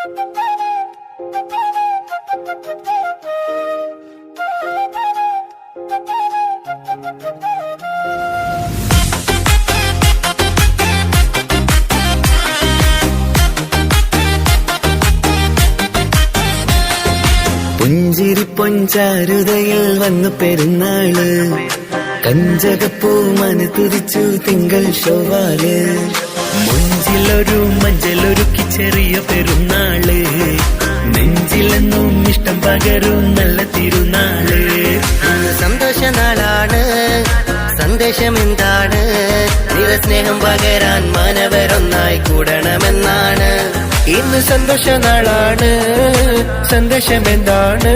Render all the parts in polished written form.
പുഞ്ചിരി പൊഞ്ചാരുതയിൽ വന്നു പെരുന്നാള്, കഞ്ചകപ്പൂ മന തുരിച്ചു തിങ്കൾ ശോഭാല്. മുഞ്ചിലൊരു മഞ്ചലൊരുക്കി ചെറിയ പെരുന്നാള്, നെഞ്ചിലെന്നും ഇഷ്ടം പകരും നല്ല തിരുനാള്. സന്തോഷ നാളാണ്, സന്ദേശം എന്താണ്? നിറസ്നേഹം പകരാൻ മാനവരൊന്നായി കൂടണമെന്നാണ്. ഇന്ന് സന്തോഷ നാളാണ്, സന്ദേശം എന്താണ്?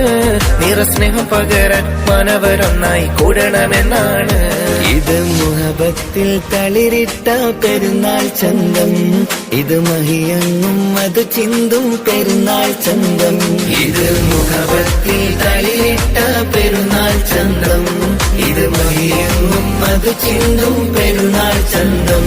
നിറസ്നേഹം പകരാൻ മാനവരൊന്നായി കൂടണമെന്നാണ്. ഇത് മുഹബത്തിൽ തളിരിട്ട പെരുന്നാൾ ചന്തം, ഇത് മഹിയങ്ങും അത് ചിന്തും പെരുന്നാൾ ചന്തം. ഇത് മുഹബത്തിൽ തളിരിട്ട പെരുന്നാൾ ചന്തം, ഇത് മഹിയങ്ങും അത് ചിന്തും പെരുന്നാൾ ചന്തം.